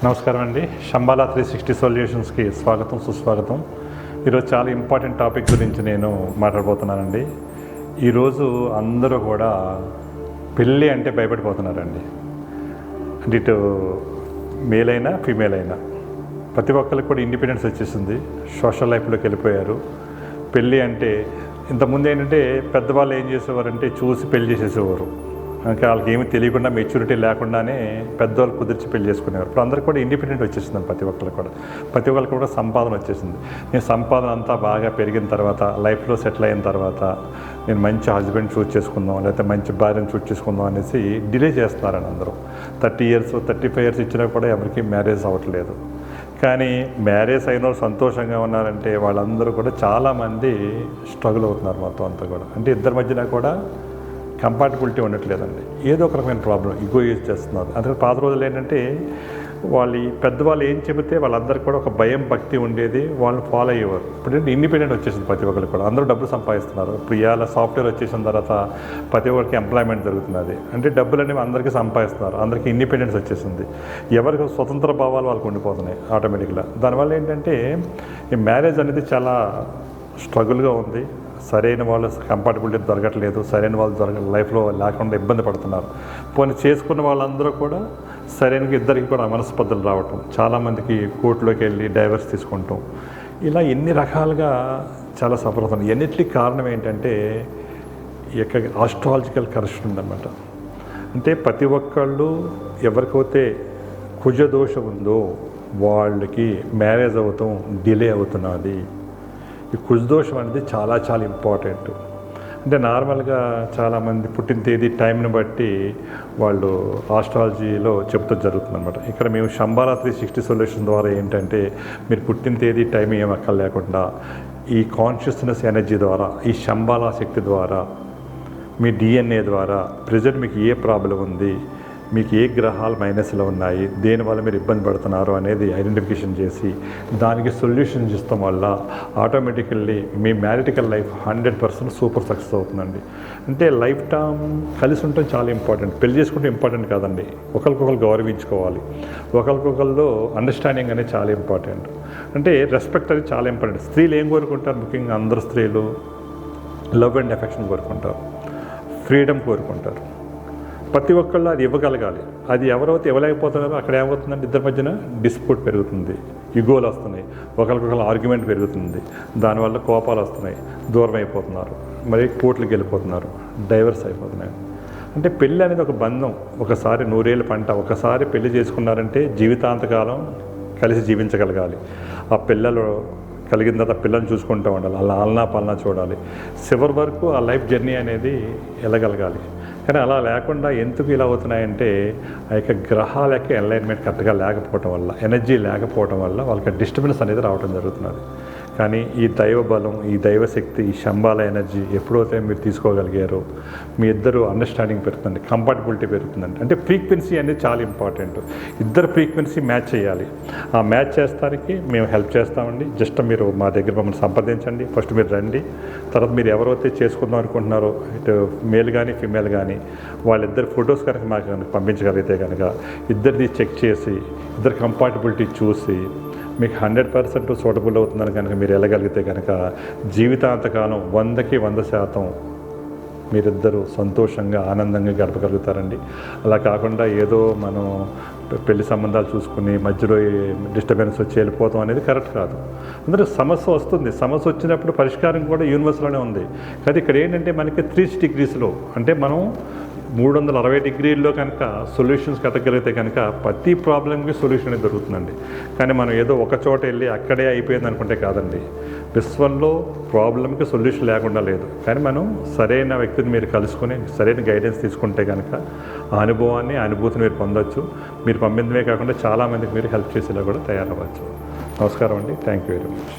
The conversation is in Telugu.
నమస్కారం అండి. శంబాలా 360 సొల్యూషన్స్కి స్వాగతం, సుస్వాగతం. ఈరోజు చాలా ఇంపార్టెంట్ టాపిక్ గురించి నేను మాట్లాడబోతున్నానండి. ఈరోజు అందరూ కూడా పెళ్ళి అంటే భయపడిపోతున్నారండి. అంటే ఇటు మేల్ అయినా ఫీమేల్ అయినా ప్రతి ఒక్కరికి కూడా ఇండిపెండెన్స్ వచ్చేసింది. సోషల్ లైఫ్లోకి వెళ్ళిపోయారు. పెళ్ళి అంటే ఇంతకుముందు ఏంటంటే పెద్దవాళ్ళు ఏం చేసేవారంటే చూసి పెళ్లి చేసేసేవారు. ఇంకా వాళ్ళకి ఏమీ తెలియకుండా మెచ్యూరిటీ లేకుండానే పెద్దవాళ్ళు కుదిర్చి పెళ్లి చేసుకునేవారు. ఇప్పుడు అందరికీ కూడా ఇండిపెండెంట్ వచ్చేసింది. ప్రతి ఒక్కరికి కూడా సంపాదన వచ్చేసింది. నేను సంపాదన అంతా బాగా పెరిగిన తర్వాత, లైఫ్లో సెటిల్ అయిన తర్వాత నేను మంచి హస్బెండ్ చూస్ చేసుకుందాం, లేకపోతే మంచి భార్యను చూస్ చేసుకుందాం అనేసి డిలే చేస్తున్నారని అందరూ. 30 years 35 years ఇచ్చినా కూడా ఎవరికి మ్యారేజ్ అవ్వట్లేదు. కానీ మ్యారేజ్ అయిన వాళ్ళు సంతోషంగా ఉన్నారంటే వాళ్ళందరూ కూడా చాలామంది స్ట్రగుల్ అవుతున్నారు మొత్తం అంతా కూడా. అంటే ఇద్దరి మధ్యన కూడా కంపాటబిలిటీ ఉండట్లేదండి. ఏదో ఒక రకమైన ప్రాబ్లం ఇగో యూజ్ చేస్తున్నారు. అందుకని పాత రోజులు ఏంటంటే పెద్దవాళ్ళు ఏం చెబితే వాళ్ళందరికీ కూడా ఒక భయం, భక్తి ఉండేది, వాళ్ళు ఫాలో అయ్యేవారు. ఇప్పుడు ఇండిపెండెంట్ వచ్చేసింది ప్రతి ఒక్కరికి కూడా. అందరూ డబ్బులు సంపాదిస్తున్నారు. ఇప్పుడు ఇవాళ సాఫ్ట్వేర్ వచ్చేసిన తర్వాత ప్రతి ఒక్కరికి ఎంప్లాయ్మెంట్ జరుగుతున్నది. అంటే డబ్బులు అనేవి అందరికీ సంపాదిస్తున్నారు. అందరికీ ఇండిపెండెన్స్ వచ్చేసింది. ఎవరికి స్వతంత్ర భావాలు వాళ్ళకి ఉండిపోతున్నాయి ఆటోమేటిక్గా. దానివల్ల ఏంటంటే ఈ మ్యారేజ్ అనేది చాలా స్ట్రగుల్గా ఉంది. సరైన వాళ్ళు కంపాటబిలిటీ దొరకట్లేదు. సరైన వాళ్ళు లైఫ్లో లేకుండా ఇబ్బంది పడుతున్నారు. పోనీ చేసుకున్న వాళ్ళందరూ కూడా సరైన ఇద్దరికి కూడా మనస్పర్ధలు రావటం, చాలామందికి కోర్టులోకి వెళ్ళి డైవర్స్ తీసుకుంటాం, ఇలా ఎన్ని రకాలుగా చాలా సఫర్ అవుతుంది. ఎన్నిటికి కారణం ఏంటంటే ఈ యొక్క ఆస్ట్రాలజికల్ కరెక్షన్ ఉందన్నమాట. అంటే ప్రతి ఒక్కళ్ళు ఎవరికైతే కుజదోషం ఉందో వాళ్ళకి మ్యారేజ్ అవుతాం డిలే అవుతున్నది. ఈ కుజదోషం అనేది చాలా చాలా ఇంపార్టెంట్. అంటే నార్మల్గా చాలామంది పుట్టిన తేదీ టైంని బట్టి వాళ్ళు ఆస్ట్రాలజీలో చెప్తూ జరుగుతుందన్నమాట. ఇక్కడ మేము శంబాలా 360 సొల్యూషన్ ద్వారా ఏంటంటే మీరు పుట్టిన తేదీ టైం ఏం అక్కర్ లేకుండా ఈ కాన్షియస్నెస్ ఎనర్జీ ద్వారా, ఈ శంబాలా శక్తి ద్వారా, మీ DNA ద్వారా ప్రెజెంట్ మీకు ఏ ప్రాబ్లం ఉంది, మీకు ఏ గ్రహాలు మైనస్లో ఉన్నాయి, దేనివల్ల మీరు ఇబ్బంది పడుతున్నారు అనేది ఐడెంటిఫికేషన్ చేసి దానికి సొల్యూషన్స్ ఇస్తాం వల్ల ఆటోమేటికల్లీ మీ మ్యారిటికల్ లైఫ్ 100% సూపర్ సక్సెస్ అవుతుందండి. అంటే లైఫ్ టైం కలిసి ఉంటే చాలా ఇంపార్టెంట్. పెళ్లి చేసుకుంటే ఇంపార్టెంట్ కాదండి, ఒకరికొకరు గౌరవించుకోవాలి. ఒకరికొకరిలో అండర్స్టాండింగ్ అనేది చాలా ఇంపార్టెంట్. అంటే రెస్పెక్ట్ అనేది చాలా ఇంపార్టెంట్. స్త్రీలు ఏం కోరుకుంటారు? ముఖ్యంగా అందరు స్త్రీలు లవ్ అండ్ ఎఫెక్షన్ కోరుకుంటారు, ఫ్రీడమ్ కోరుకుంటారు. ప్రతి ఒక్కళ్ళు అది ఇవ్వగలగాలి. అది ఎవరైతే ఇవ్వలేకపోతున్నారో అక్కడ ఏమవుతుందంటే ఇద్దరి మధ్యన డిస్ప్యూట్ పెరుగుతుంది, ఇగోలు వస్తున్నాయి, ఒకరికొకరు ఆర్గ్యుమెంట్ పెరుగుతుంది, దానివల్ల కోపాలు వస్తున్నాయి, దూరం అయిపోతున్నారు, మరి కోర్టులకు వెళ్ళిపోతున్నారు, డైవర్స్ అయిపోతున్నాయి. అంటే పెళ్ళి అనేది ఒక బంధం. ఒకసారి 100 ఏళ్ళ పంట. ఒకసారి పెళ్లి చేసుకున్నారంటే జీవితాంతకాలం కలిసి జీవించగలగాలి. ఆ పిల్లలు కలిగిన తర్వాత పిల్లల్ని చూసుకుంటూ ఉండాలి, అలా ఆలనా పాలనా చూడాలి. చివరి వరకు ఆ లైఫ్ జర్నీ అనేది వెళ్ళగలగాలి. కానీ అలా లేకుండా ఎందుకు ఇలా అవుతున్నాయంటే ఆ యొక్క గ్రహాల యొక్క అలైన్మెంట్ కరెక్ట్గా లేకపోవటం వల్ల, ఎనర్జీ లేకపోవటం వల్ల వాళ్ళకి డిస్టర్బెన్స్ అనేది రావడం జరుగుతున్నది. కానీ ఈ దైవ బలం, ఈ దైవశక్తి, ఈ శంబాల ఎనర్జీ ఎప్పుడైతే మీరు తీసుకోగలిగారో మీ ఇద్దరు అండర్స్టాండింగ్ పెరుగుతుంది, కంపాటబిలిటీ పెరుగుతుందండి. అంటే ఫ్రీక్వెన్సీ అనేది చాలా ఇంపార్టెంట్. ఇద్దరు ఫ్రీక్వెన్సీ మ్యాచ్ చేయాలి. ఆ మ్యాచ్ చేస్తానికి మేము హెల్ప్ చేస్తామండి. జస్ట్ మీరు మా దగ్గర మమ్మల్ని సంప్రదించండి. ఫస్ట్ మీరు రండి. తర్వాత మీరు ఎవరైతే చేసుకుందాం అనుకుంటున్నారో ఇటు మేల్ కానీ ఫీమేల్ కానీ వాళ్ళిద్దరు ఫొటోస్ కనుక మాకు కనుక పంపించగలిగితే కనుక ఇద్దరిది చెక్ చేసి ఇద్దరు కంపాటబిలిటీ చూసి మీకు 100% సూటబుల్ అవుతుందని కనుక మీరు వెళ్ళగలిగితే కనుక జీవితాంతకాలం 100కి 100% మీరిద్దరూ సంతోషంగా ఆనందంగా గడపగలుగుతారండి. అలా కాకుండా ఏదో మనం పెళ్లి సంబంధాలు చూసుకుని మధ్యలో డిస్టర్బెన్స్ వచ్చి వెళ్ళిపోతాం అనేది కరెక్ట్ కాదు. అందులో సమస్య వస్తుంది. సమస్య వచ్చినప్పుడు పరిష్కారం కూడా యూనివర్స్లోనే ఉంది. కానీ ఇక్కడ ఏంటంటే మనకి 360 degreesలో, అంటే మనం 360 degreesలో కనుక సొల్యూషన్స్ కట్టగలిగితే కనుక ప్రతి ప్రాబ్లంకి సొల్యూషన్ అనేది దొరుకుతుందండి. కానీ మనం ఏదో ఒక చోట వెళ్ళి అక్కడే అయిపోయింది అనుకుంటే కాదండి. విశ్వంలో ప్రాబ్లంకి సొల్యూషన్ లేకుండా లేదు. కానీ మనం సరైన వ్యక్తిని మీరు కలుసుకొని సరైన గైడెన్స్ తీసుకుంటే కనుక ఆ అనుభవాన్ని, అనుభూతిని మీరు పొందవచ్చు. మీరు పంపించడమే కాకుండా చాలామందికి మీరు హెల్ప్ చేసేలా కూడా తయారవ్వచ్చు. నమస్కారం అండి. Thank you very much.